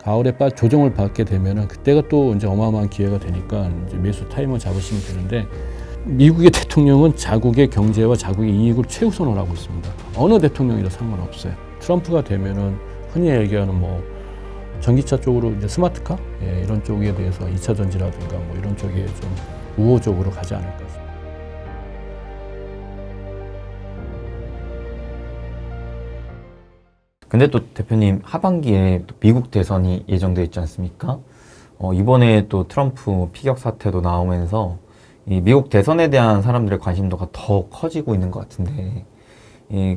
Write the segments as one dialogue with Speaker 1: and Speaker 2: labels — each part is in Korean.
Speaker 1: 가을에 조정을 받게 되면은 그때가 또 이제 어마어마한 기회가 되니까 이제 매수 타이머 잡으시면 되는데, 미국의 대통령은 자국의 경제와 자국의 이익을 최우선으로 하고 있습니다. 어느 대통령이라 상관없어요. 트럼프가 되면은 흔히 얘기하는 뭐 전기차 쪽으로 이제 스마트카 이런 쪽에 대해서 2차 전지라든가 뭐 이런 쪽에 좀 우호적으로 가지 않을까 싶습니다.
Speaker 2: 근데 또 대표님, 하반기에 또 미국 대선이 예정돼 있지 않습니까? 이번에 또 트럼프 피격 사태도 나오면서 이 미국 대선에 대한 사람들의 관심도가 더 커지고 있는 것 같은데,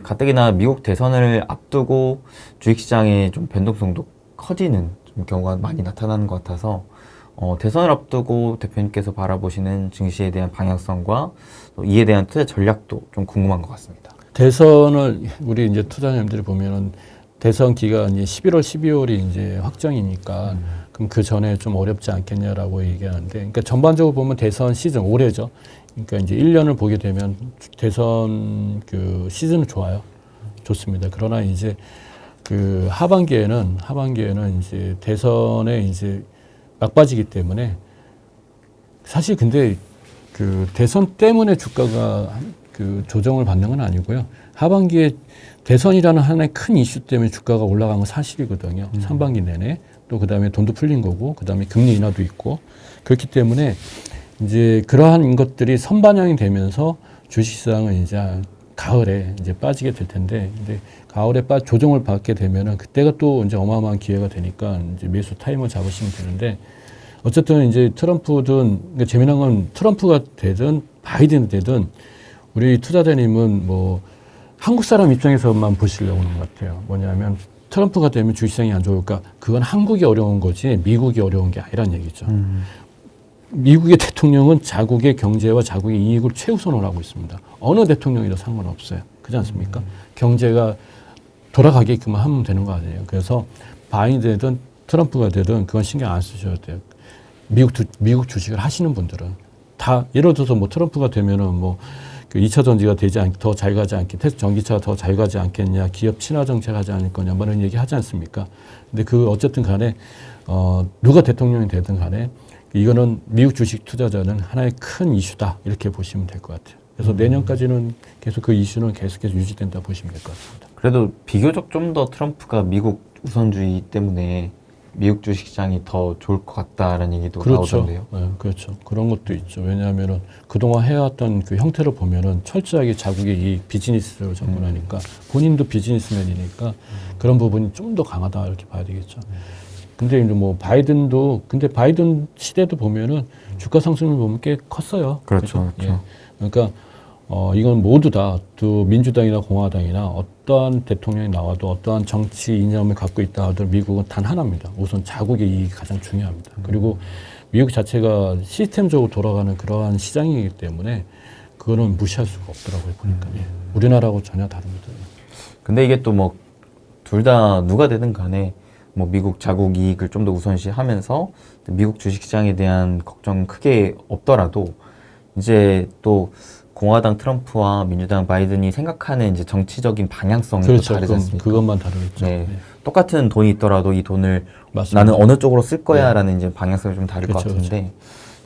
Speaker 2: 가뜩이나 미국 대선을 앞두고 주식시장의 좀 변동성도 커지는 좀 경우가 많이 나타나는 것 같아서, 대선을 앞두고 대표님께서 바라보시는 증시에 대한 방향성과 또 이에 대한 투자 전략도 좀 궁금한 것 같습니다.
Speaker 1: 대선을 우리 이제 투자자님들이 보면은 대선 기간이 11월, 12월이 이제 확정이니까 그럼 그 전에 좀 어렵지 않겠냐라고 얘기하는데, 그러니까 전반적으로 보면 대선 시즌 올해죠. 그러니까 이제 1년을 보게 되면 대선 그 시즌은 좋아요. 좋습니다. 그러나 이제 그 하반기에는 이제 대선에 이제 막바지기 때문에, 사실 근데 그 대선 때문에 주가가 그 조정을 받는 건 아니고요. 하반기에 대선이라는 하나의 큰 이슈 때문에 주가가 올라간 건 사실이거든요. 상반기 내내. 또 그다음에 돈도 풀린 거고, 그다음에 금리 인하도 있고. 그렇기 때문에 이제 그러한 것들이 선반영이 되면서 주식시장은 이제 가을에 이제 빠지게 될 텐데, 근데 가을에 조정을 받게 되면은 그때가 또 이제 어마어마한 기회가 되니까 이제 매수 타이머 잡으시면 되는데, 어쨌든 이제 트럼프든, 그러니까 재미난 건 트럼프가 되든 바이든이 되든 우리 투자자님은 뭐 한국 사람 입장에서만 보시려고 하는 것 같아요. 뭐냐면 트럼프가 되면 주식시장이 안 좋을까? 그건 한국이 어려운 거지 미국이 어려운 게 아니란 얘기죠. 미국의 대통령은 자국의 경제와 자국의 이익을 최우선으로 하고 있습니다. 어느 대통령이라 상관없어요. 그렇지 않습니까? 경제가 돌아가게끔 하면 되는 거 아니에요. 그래서 바이든이든 트럼프가 되든 그건 신경 안 쓰셔도 돼요. 미국 주식을 하시는 분들은 다, 예를 들어서 뭐 트럼프가 되면은 뭐 그 2차 전지가 더 잘 가지 않겠냐, 전기차가 더 잘 가지 않겠냐, 기업 친화 정책 하지 않을 거냐, 뭐 이런 얘기 하지 않습니까? 근데 그 어쨌든 간에, 누가 대통령이 되든 간에 이거는 미국 주식 투자자는 하나의 큰 이슈다. 이렇게 보시면 될 것 같아요. 그래서 내년까지는 계속 그 이슈는 계속해서 유지된다 보시면 될 것 같습니다.
Speaker 2: 그래도 비교적 좀 더 트럼프가 미국 우선주의 때문에 미국 주식시장이 더 좋을 것 같다라는 얘기도 나오던데요.
Speaker 1: 네, 그렇죠. 그런 것도 있죠. 왜냐하면은 그동안 해왔던 그 형태를 보면은 철저하게 자국의 이익, 비즈니스로 접근하니까 본인도 비즈니스맨이니까 그런 부분이 좀 더 강하다 이렇게 봐야 되겠죠. 근데 이제 뭐 근데 바이든 시대도 보면은 주가 상승을 보면 꽤 컸어요.
Speaker 2: 그렇죠.
Speaker 1: 예. 그러니까 이건 모두 다 또 민주당이나 공화당이나 어떠한 대통령이 나와도 어떠한 정치 이념을 갖고 있다 하더라도 미국은 단 하나입니다. 우선 자국의 이익이 가장 중요합니다. 그리고 미국 자체가 시스템적으로 돌아가는 그러한 시장이기 때문에 그거는 무시할 수가 없더라고요, 보니까. 예. 우리나라하고 전혀 다릅니다.
Speaker 2: 근데 이게 또 뭐 둘 다 누가 되든 간에 뭐 미국 자국 이익을 좀 더 우선시하면서 미국 주식시장에 대한 걱정 크게 없더라도 이제 또 공화당 트럼프와 민주당 바이든이 생각하는 이제 정치적인 방향성이
Speaker 1: 그렇죠.
Speaker 2: 또 다르지 않습니까?
Speaker 1: 그것만 다르겠죠.
Speaker 2: 네.
Speaker 1: 네.
Speaker 2: 똑같은 돈이 있더라도 이 돈을
Speaker 1: 맞습니다.
Speaker 2: 나는 어느 쪽으로 쓸 거야라는 이제 방향성이 좀 다를 것 같은데,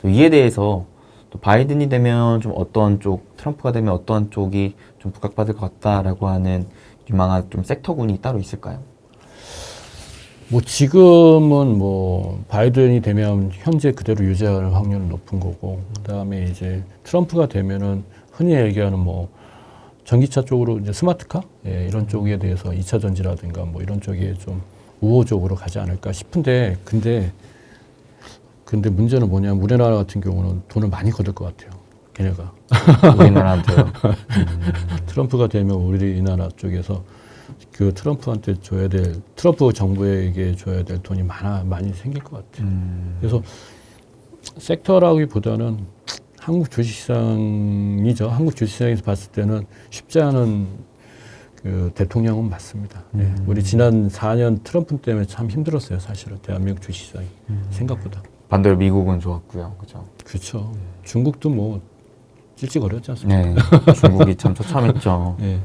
Speaker 2: 또 이에 대해서 또 바이든이 되면 좀 어떠한 쪽, 트럼프가 되면 어떠한 쪽이 좀 부각받을 것 같다라고 하는 유망한 좀 섹터군이 따로 있을까요?
Speaker 1: 뭐 지금은 뭐 바이든이 되면 현재 그대로 유지할 확률은 높은 거고, 그다음에 이제 트럼프가 되면은 흔히 얘기하는 뭐 전기차 쪽으로 이제 스마트카 이런 쪽에 대해서 2차 전지라든가 뭐 이런 쪽에 좀 우호적으로 가지 않을까 싶은데, 근데 문제는 뭐냐면 우리나라 같은 경우는 돈을 많이 거둘 것 같아요. 걔네가.
Speaker 2: 우리나라한테요.
Speaker 1: 트럼프가 되면 우리나라 쪽에서 그 트럼프한테 트럼프 정부에게 줘야 될 돈이 많이 생길 것 같아요. 그래서 섹터라기보다는 한국 주식시장이죠. 한국 주식시장에서 봤을 때는 쉽지 않은 그 대통령은 맞습니다. 네. 우리 지난 4년 트럼프 때문에 참 힘들었어요. 사실은 대한민국 주식시장이 생각보다.
Speaker 2: 반대로 미국은 좋았고요. 그죠?
Speaker 1: 그렇죠. 중국도 뭐 찔찔거렸지 않습니까?
Speaker 2: 네. 중국이 참 처참했죠.
Speaker 1: 네.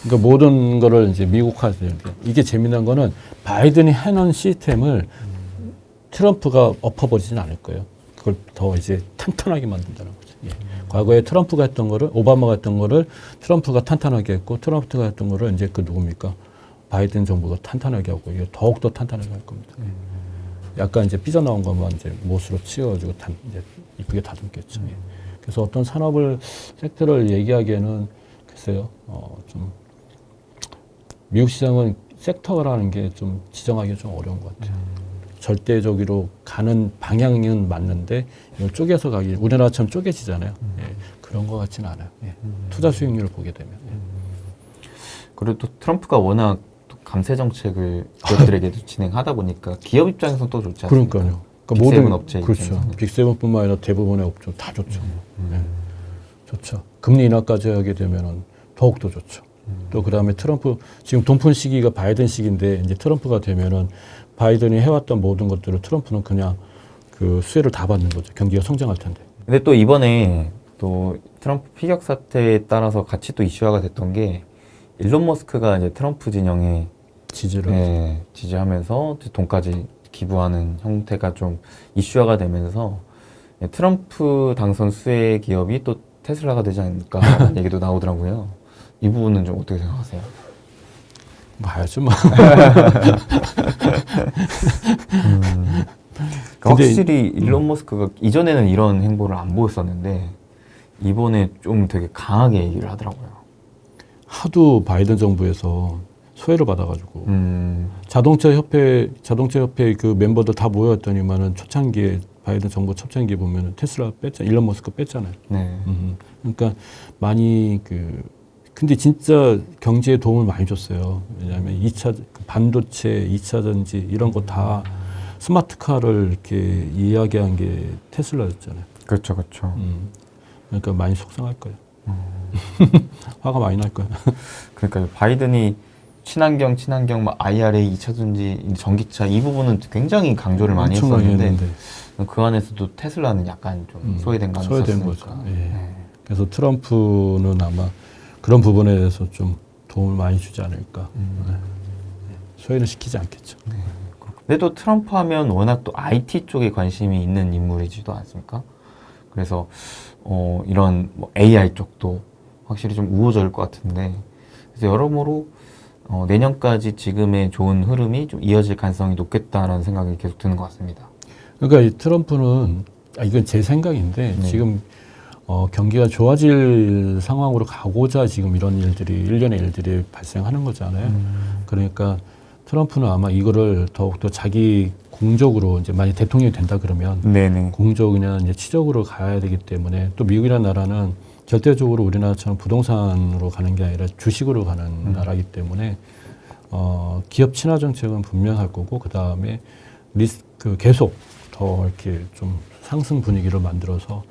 Speaker 1: 그러니까 모든 거를 이제 미국화돼야 돼. 이게 재미난 거는 바이든이 해놓은 시스템을 트럼프가 엎어버리진 않을 거예요. 그걸 더 이제 탄탄하게 만든다는 거죠. 예. 과거에 트럼프가 했던 거를, 오바마가 했던 거를 트럼프가 탄탄하게 했고, 트럼프가 했던 거를 이제 그 누굽니까? 바이든 정부가 탄탄하게 하고, 이게 더욱더 탄탄하게 할 겁니다. 약간 이제 삐져나온 것만 이제 못으로 치워가지고 이제 이쁘게 다듬겠죠. 예. 그래서 어떤 산업을, 섹터를 얘기하기에는 글쎄요, 좀, 미국 시장은 섹터라는 게 좀 지정하기 좀 어려운 것 같아요. 절대적으로 가는 방향은 맞는데 이걸 쪼개서 가기 우리나라처럼 쪼개지잖아요. 예, 그런 것 같지는 않아요. 예, 투자 수익률을 보게 되면. 예.
Speaker 2: 그리고 또 트럼프가 워낙 또 감세 정책을 기업들에게도 진행하다 보니까 기업 입장에서는 또 좋지 않습니까?
Speaker 1: 그러니까요.
Speaker 2: 빅세븐 업체
Speaker 1: 그렇죠.
Speaker 2: 입장에서는.
Speaker 1: 빅세븐뿐만 아니라 대부분의 업종 다 좋죠. 예, 좋죠. 금리 인하까지 하게 되면은 더욱더 좋죠. 또 그다음에 트럼프 지금 돈푼 시기가 바이든 시기인데 이제 트럼프가 되면은 바이든이 해왔던 모든 것들을 트럼프는 그냥 그 수혜를 다 받는 거죠. 경기가 성장할 텐데.
Speaker 2: 근데 또 이번에 또 트럼프 피격 사태에 따라서 같이 또 이슈화가 됐던 게 일론 머스크가 이제 트럼프 진영에
Speaker 1: 지지를.
Speaker 2: 네, 지지하면서 돈까지 기부하는 형태가 좀 이슈화가 되면서 트럼프 당선 수혜 기업이 또 테슬라가 되지 않을까 하는 얘기도 나오더라고요. 이 부분은 좀 어떻게 생각하세요?
Speaker 1: 봐야죠, 뭐.
Speaker 2: 확실히 일론 머스크가 이전에는 이런 행보를 안 보였었는데 이번에 좀 되게 강하게 얘기를 하더라고요.
Speaker 1: 하도 바이든 정부에서 소외를 받아가지고 자동차 협회 그 멤버들 다 모였더니만은 초창기에 바이든 정부 초창기에 보면은 테슬라 뺐잖아요. 일론 머스크 뺐잖아요.
Speaker 2: 네.
Speaker 1: 그러니까 많이 근데 진짜 경제에 도움을 많이 줬어요. 왜냐하면 2차 반도체, 2차 전지 이런 거 다 스마트카를 이렇게 이야기한 게 테슬라였잖아요.
Speaker 2: 그렇죠, 그렇죠.
Speaker 1: 그러니까 많이 속상할 거예요. 화가 많이 날 거예요.
Speaker 2: 그러니까 바이든이 친환경 막 IRA, 2차 전지, 전기차 이 부분은 굉장히 강조를 많이 했었는데 그 안에서도 테슬라는 약간 좀 소외된 감이
Speaker 1: 소외된
Speaker 2: 있었으니까.
Speaker 1: 거죠. 예. 그래서 트럼프는 아마 그런 부분에 대해서 좀 도움을 많이 주지 않을까. 소외는 시키지 않겠죠.
Speaker 2: 네. 근데 또 트럼프 하면 워낙 또 IT 쪽에 관심이 있는 인물이지도 않습니까? 그래서 이런 뭐 AI 쪽도 확실히 좀 우호적일 것 같은데 그래서 여러모로 내년까지 지금의 좋은 흐름이 좀 이어질 가능성이 높겠다라는 생각이 계속 드는 것 같습니다.
Speaker 1: 그러니까 이 트럼프는 이건 제 생각인데
Speaker 2: 네.
Speaker 1: 지금 경기가 좋아질 상황으로 가고자 지금 이런 일들이 일련의 일들이 발생하는 거잖아요. 그러니까 트럼프는 아마 이거를 더욱더 자기 공적으로 이제 만약 대통령이 된다 그러면
Speaker 2: 네네.
Speaker 1: 공적이나 이제 치적으로 가야 되기 때문에 또 미국이라는 나라는 절대적으로 우리나라처럼 부동산으로 가는 게 아니라 주식으로 가는 나라이기 때문에 기업 친화 정책은 분명할 거고 그 다음에 계속 더 이렇게 좀 상승 분위기를 만들어서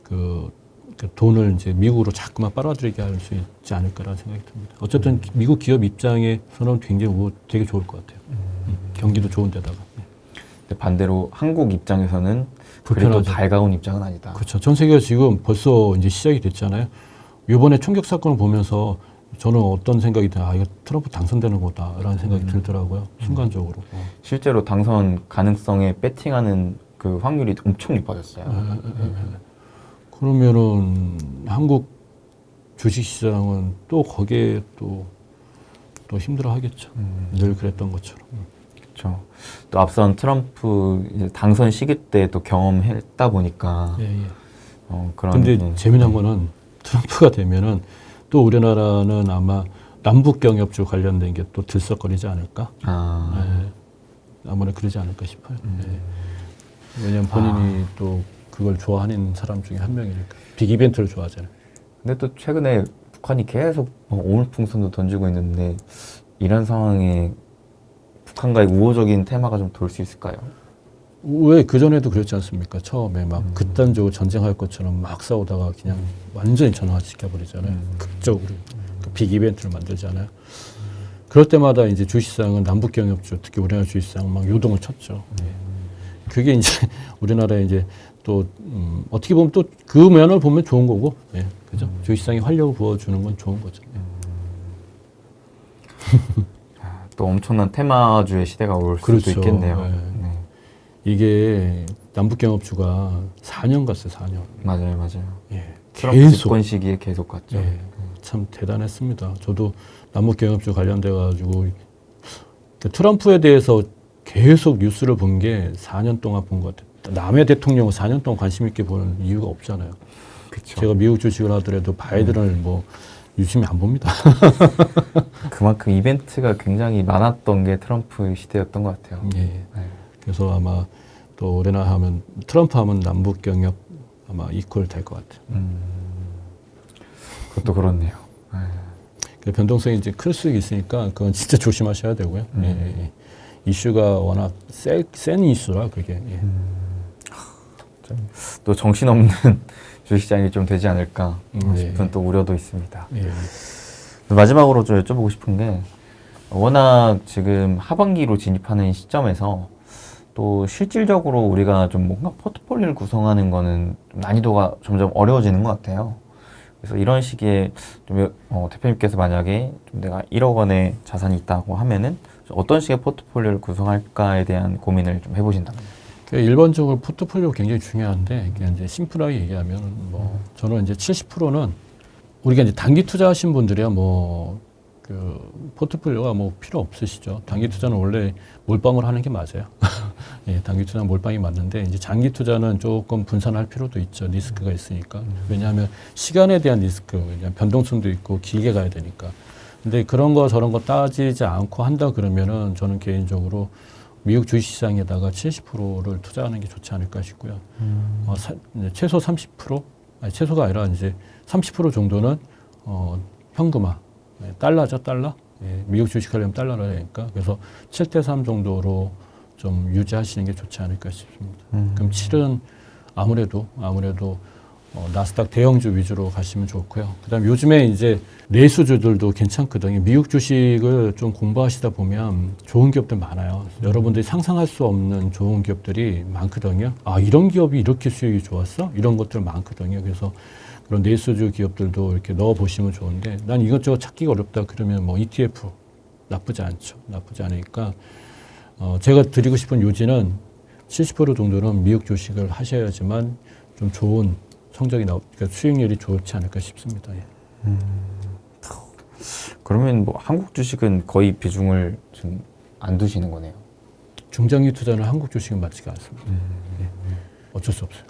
Speaker 1: 그 돈을 이제 미국으로 자꾸만 빨아들이게 할 수 있지 않을까라는 생각이 듭니다. 어쨌든 미국 기업 입장에서는 굉장히 되게 좋을 것 같아요. 경기도 좋은 데다가.
Speaker 2: 근데 반대로 한국 입장에서는
Speaker 1: 불편하죠.
Speaker 2: 그래도 달가운 입장은 아니다.
Speaker 1: 그렇죠. 전 세계가 지금 벌써 이제 시작이 됐잖아요. 이번에 총격 사건을 보면서 저는 어떤 생각이 드냐, 이거 트럼프 당선되는 거다라는 생각이 들더라고요. 순간적으로.
Speaker 2: 실제로 당선 가능성에 배팅하는 그 확률이 엄청 높아졌어요.
Speaker 1: 그러면은 한국 주식시장은 또 거기에 또 힘들어하겠죠. 늘 그랬던 것처럼.
Speaker 2: 그렇죠. 또 앞선 트럼프 이제 당선 시기 때 또 경험했다 보니까 그런.
Speaker 1: 근데 재미난 거는 트럼프가 되면은 또 우리나라는 아마 남북 경협주 관련된 게 또 들썩거리지 않을까? 아무래도 그러지 않을까 싶어요. 왜냐하면 본인이 또 그걸 좋아하는 사람 중에 한 명이니까. 빅 이벤트를 좋아하잖아요.
Speaker 2: 근데 또 최근에 북한이 계속 오물풍선도 던지고 있는데 이런 상황에 북한과의 우호적인 테마가 좀 돌 수 있을까요?
Speaker 1: 왜 그전에도 그랬지 않습니까? 처음에 막 극단적으로 전쟁할 것처럼 막 싸우다가 그냥 완전히 전화시켜버리잖아요. 극적으로. 그 빅 이벤트를 만들잖아요. 그럴 때마다 이제 주식시장은 남북경협주, 특히 우리나라 주식시장 막 요동을 쳤죠. 그게 이제 우리나라에 이제 또 어떻게 보면 또 그 면을 보면 좋은 거고, 그죠? 주식시장에 활력을 부어주는 건 좋은 거죠.
Speaker 2: 또 엄청난 테마주의 시대가 올
Speaker 1: 그렇죠.
Speaker 2: 수도 있겠네요.
Speaker 1: 이게 남북경협주가 4년 갔어요. 4년.
Speaker 2: 맞아요.
Speaker 1: 예.
Speaker 2: 트럼프
Speaker 1: 계속.
Speaker 2: 집권 시기에 계속 갔죠.
Speaker 1: 예. 참 대단했습니다. 저도 남북경협주 관련돼 가지고 트럼프에 대해서 계속 뉴스를 본 게 4년 동안 본 것 같아요. 남의 대통령을 4년 동안 관심 있게 보는 이유가 없잖아요.
Speaker 2: 그쵸.
Speaker 1: 제가 미국 주식을 하더라도 바이든을 뭐 유심히 안 봅니다.
Speaker 2: 그만큼 이벤트가 굉장히 많았던 게 트럼프 시대였던 것 같아요.
Speaker 1: 예.
Speaker 2: 네.
Speaker 1: 그래서 아마 또 올해나 하면 트럼프 하면 남북 경협 아마 이퀄 될 것 같아요.
Speaker 2: 그것도 그렇네요.
Speaker 1: 그 변동성이 이제 클 수 있으니까 그건 진짜 조심하셔야 되고요. 예. 이슈가 워낙 센 이슈라 그게. 예.
Speaker 2: 또 정신없는 주식시장이 좀 되지 않을까
Speaker 1: 네.
Speaker 2: 싶은 또 우려도 있습니다.
Speaker 1: 예.
Speaker 2: 마지막으로 좀 여쭤보고 싶은 게 워낙 지금 하반기로 진입하는 시점에서 또 실질적으로 우리가 좀 뭔가 포트폴리오를 구성하는 거는 좀 난이도가 점점 어려워지는 것 같아요. 그래서 이런 시기에 좀 대표님께서 만약에 좀 내가 1억 원의 자산이 있다고 하면은 어떤 식의 포트폴리오를 구성할까에 대한 고민을 좀 해보신다면?
Speaker 1: 일반적으로 포트폴리오 굉장히 중요한데 그냥 이제 심플하게 얘기하면 뭐 저는 이제 70%는 우리가 이제 단기 투자하신 분들이야 뭐 그 포트폴리오가 뭐 필요 없으시죠. 단기 투자는 원래 몰빵을 하는 게 맞아요. 예, 단기 투자는 몰빵이 맞는데 이제 장기 투자는 조금 분산할 필요도 있죠. 리스크가 있으니까. 왜냐하면 시간에 대한 리스크, 그냥 변동성도 있고 길게 가야 되니까. 근데 그런 거 저런 거 따지지 않고 한다 그러면은 저는 개인적으로 미국 주식시장에다가 70%를 투자하는 게 좋지 않을까 싶고요. 최소 30%? 아니, 최소가 아니라 이제 30% 정도는 현금화. 달러죠, 달러. 예, 미국 주식하려면 달러를 하니까. 그래서 7대3 정도로 좀 유지하시는 게 좋지 않을까 싶습니다. 그럼 7은 아무래도 나스닥 대형주 위주로 가시면 좋고요. 그다음 요즘에 이제 내수주들도 괜찮거든요. 미국 주식을 좀 공부하시다 보면 좋은 기업들 많아요. 여러분들이 상상할 수 없는 좋은 기업들이 많거든요. 아, 이런 기업이 이렇게 수익이 좋았어? 이런 것들 많거든요. 그래서 그런 내수주 기업들도 이렇게 넣어 보시면 좋은데 난 이것저것 찾기가 어렵다 그러면 뭐 ETF 나쁘지 않죠. 나쁘지 않으니까 제가 드리고 싶은 요지는 70% 정도는 미국 주식을 하셔야지만 좀 좋은 성적이 그러니까 수익률이 좋지 않을까 싶습니다. 예.
Speaker 2: 그러면 뭐 한국 주식은 거의 비중을 좀 안 두시는 거네요.
Speaker 1: 중장기 투자는 한국 주식은 맞지가 않습니다. 예. 어쩔 수 없어요.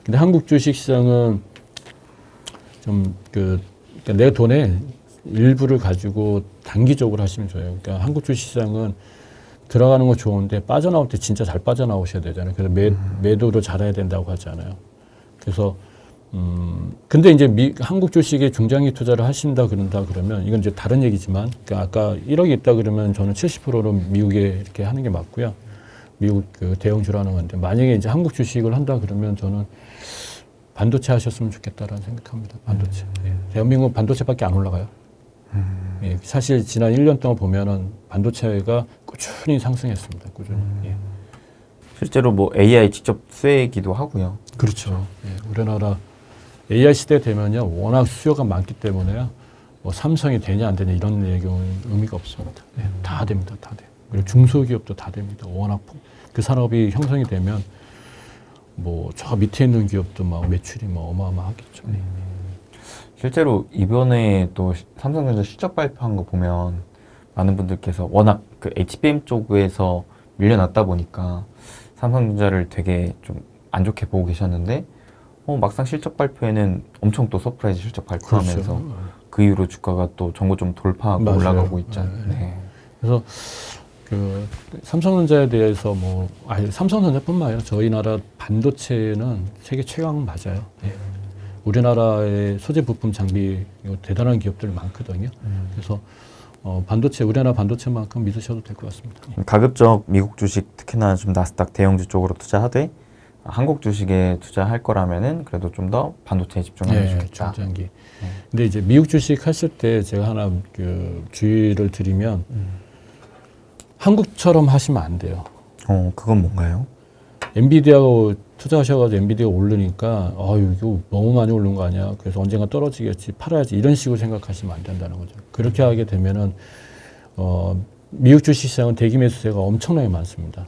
Speaker 1: 근데 한국 주식 시장은 좀 그러니까 내 돈의 일부를 가지고 단기적으로 하시면 좋아요. 그러니까 한국 주식 시장은 들어가는 거 좋은데 빠져나올 때 진짜 잘 빠져나오셔야 되잖아요. 그래서 매도를 잘해야 된다고 하잖아요. 그래서 근데 이제 한국 주식에 중장기 투자를 하신다 그러면 이건 이제 다른 얘기지만 그러니까 아까 1억이 있다 그러면 저는 70%로 미국에 이렇게 하는 게 맞고요. 미국 그 대형주라는 건데 만약에 이제 한국 주식을 한다 그러면 저는 반도체 하셨으면 좋겠다라는 생각합니다. 반도체. 예. 대한민국 반도체밖에 안 올라가요. 예. 사실 지난 1년 동안 보면은 반도체가 꾸준히 상승했습니다. 꾸준히. 예.
Speaker 2: 실제로 뭐 AI 직접 수혜기도 하고요.
Speaker 1: 그렇죠. 예. 우리나라 AI 시대 되면요 워낙 수요가 많기 때문에요. 뭐 삼성이 되냐 안 되냐 이런 얘기는 의미가 없습니다. 예. 다 됩니다. 다 돼요. 그리고 중소기업도 다 됩니다. 워낙 그 산업이 형성이 되면 뭐 저 밑에 있는 기업도 막 매출이 뭐 어마어마하겠죠.
Speaker 2: 실제로 이번에 또 삼성전자 실적 발표한 거 보면 많은 분들께서 워낙 그 HBM 쪽에서 밀려났다 보니까 삼성전자를 되게 좀 안 좋게 보고 계셨는데 막상 실적 발표에는 엄청 또 서프라이즈 실적 발표하면서
Speaker 1: 그렇죠.
Speaker 2: 그 이후로 주가가 또 전고점 돌파하고
Speaker 1: 맞아요.
Speaker 2: 올라가고 있잖아요.
Speaker 1: 네.
Speaker 2: 네.
Speaker 1: 그래서 그 삼성전자에 대해서 삼성전자뿐만 아니라 저희 나라 반도체는 세계 최강 맞아요. 예. 우리나라의 소재 부품 장비 대단한 기업들 많거든요. 그래서 반도체 우리나라 반도체만큼 믿으셔도 될 것 같습니다.
Speaker 2: 가급적 미국 주식 특히나 좀 나스닥 대형주 쪽으로 투자하되 한국 주식에 투자할 거라면은 그래도 좀 더 반도체에 집중하면 좋겠다.
Speaker 1: 중장기. 근데 이제 미국 주식 하실 때 제가 하나 그 주의를 드리면 한국처럼 하시면 안 돼요.
Speaker 2: 그건 뭔가요?
Speaker 1: 엔비디아가 투자하셔가지고 엔비디아가 오르니까 이거 너무 많이 오른 거 아니야. 그래서 언젠가 떨어지겠지. 팔아야지. 이런 식으로 생각하시면 안 된다는 거죠. 그렇게 하게 되면은 미국 주식 시장은 대기 매수세가 엄청나게 많습니다.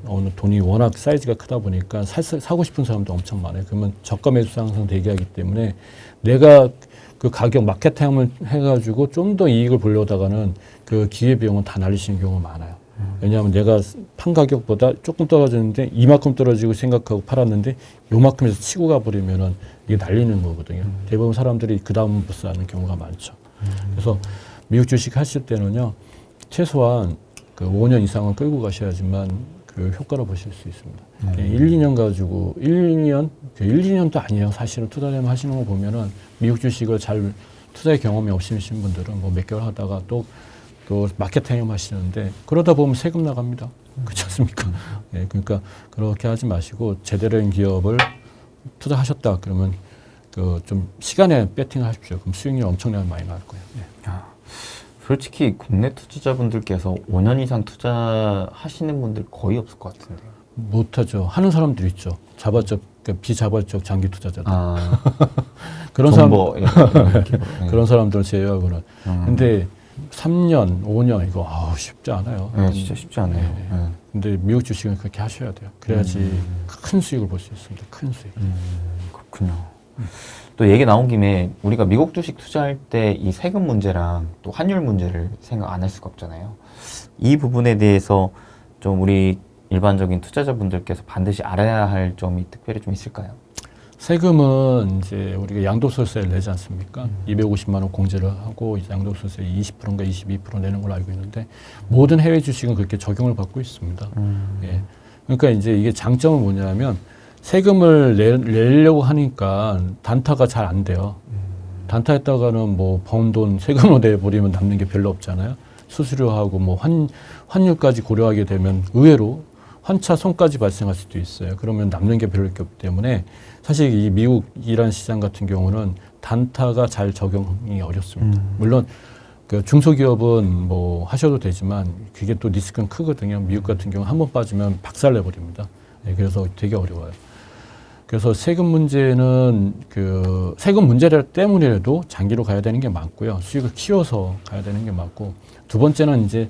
Speaker 1: 어느 돈이 워낙 사이즈가 크다 보니까 사고 싶은 사람도 엄청 많아요. 그러면 저가 매수 항상 대기하기 때문에 내가 그 가격 마케팅을 해가지고 좀 더 이익을 보려다가는 그 기회비용은 다 날리시는 경우가 많아요. 왜냐하면 내가 판 가격보다 조금 떨어졌는데 이만큼 떨어지고 생각하고 팔았는데 요만큼에서 치고 가버리면은 이게 날리는 거거든요. 대부분 사람들이 그 다음 부스하는 경우가 많죠. 그래서 미국 주식 하실 때는요, 최소한 그 5년 이상은 끌고 가셔야지만 그 효과를 보실 수 있습니다. 1, 2년 가지고 1, 2년도 아니에요. 사실은 투자자님 하시는 거 보면은 미국 주식을 잘 투자의 경험이 없으신 분들은 뭐 몇 개월 하다가 또 마케팅을 하시는데 그러다 보면 세금 나갑니다. 그렇지 않습니까? 예, 그러니까 그렇게 하지 마시고 제대로 된 기업을 투자하셨다 그러면 그 좀 시간에 배팅을 하십시오. 그럼 수익률이 엄청나게 많이 나올 거예요. 예.
Speaker 2: 솔직히 국내 투자자분들께서 5년 이상 투자하시는 분들 거의 없을 것 같은데요.
Speaker 1: 못하죠. 하는 사람들 있죠. 자발적, 그러니까 비자발적 장기 투자자들. 그런
Speaker 2: 존버,
Speaker 1: 그런 사람들 제외하고는. 근데 3년, 5년 이거 쉽지 않아요.
Speaker 2: 네, 진짜 쉽지 않네요. 네.
Speaker 1: 근데 미국 주식은 그렇게 하셔야 돼요. 그래야지 큰 수익을 볼 수 있습니다. 큰 수익.
Speaker 2: 그렇군요. 또 얘기 나온 김에 우리가 미국 주식 투자할 때 이 세금 문제랑 또 환율 문제를 생각 안 할 수가 없잖아요. 이 부분에 대해서 좀 우리 일반적인 투자자분들께서 반드시 알아야 할 점이 특별히 좀 있을까요?
Speaker 1: 세금은 이제 우리가 양도소득세를 내지 않습니까? 250만 원 공제를 하고 양도소득세 20%인가 22% 내는 걸로 알고 있는데 모든 해외 주식은 그렇게 적용을 받고 있습니다. 예. 그러니까 이제 이게 장점은 뭐냐면 세금을 내려고 하니까 단타가 잘 안 돼요. 단타했다가는 뭐 번 돈 세금으로 내버리면 남는 게 별로 없잖아요. 수수료하고 뭐 환율까지 고려하게 되면 의외로 환차 손까지 발생할 수도 있어요. 그러면 남는 게 별로 없기 때문에 사실 이 미국이란 시장 같은 경우는 단타가 잘 적용이 어렵습니다. 물론 그 중소기업은 뭐 하셔도 되지만 그게 또 리스크는 크거든요. 미국 같은 경우 한번 빠지면 박살내버립니다. 네, 그래서 되게 어려워요. 그래서 세금 문제는 그 세금 문제 때문이라도 장기로 가야 되는 게 맞고요. 수익을 키워서 가야 되는 게 맞고 두 번째는 이제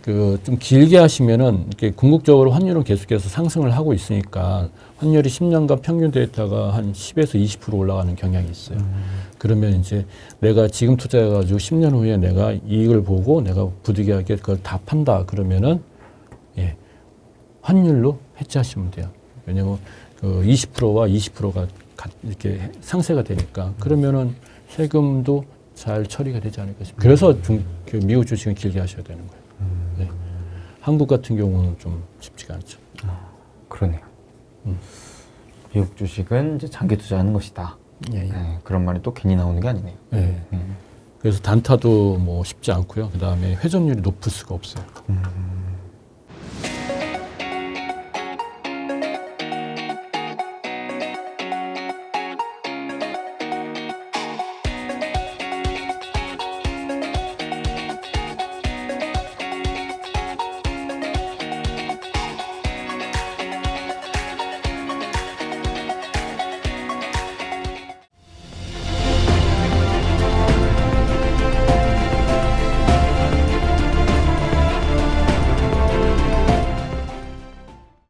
Speaker 1: 그 좀 길게 하시면은 이렇게 궁극적으로 환율은 계속해서 상승을 하고 있으니까 환율이 10년간 평균 데이터가 한 10에서 20% 올라가는 경향이 있어요. 그러면 이제 내가 지금 투자해가지고 10년 후에 내가 이익을 보고 내가 부득이하게 그걸 다 판다 그러면은 예, 환율로 해지하시면 돼요. 왜냐면 그 20%와 20%가 이렇게 상세가 되니까 그러면은 세금도 잘 처리가 되지 않을까 싶습니다. 그래서 그 미국 주식은 길게 하셔야 되는 거예요. 네. 한국 같은 경우는 좀 쉽지가 않죠.
Speaker 2: 그러네요. 미국 주식은 이제 장기 투자하는 것이다.
Speaker 1: 예, 예.
Speaker 2: 네, 그런 말이 또 괜히 나오는 게 아니네요.
Speaker 1: 그래서 단타도 뭐 쉽지 않고요. 그 다음에 회전율이 높을 수가 없어요.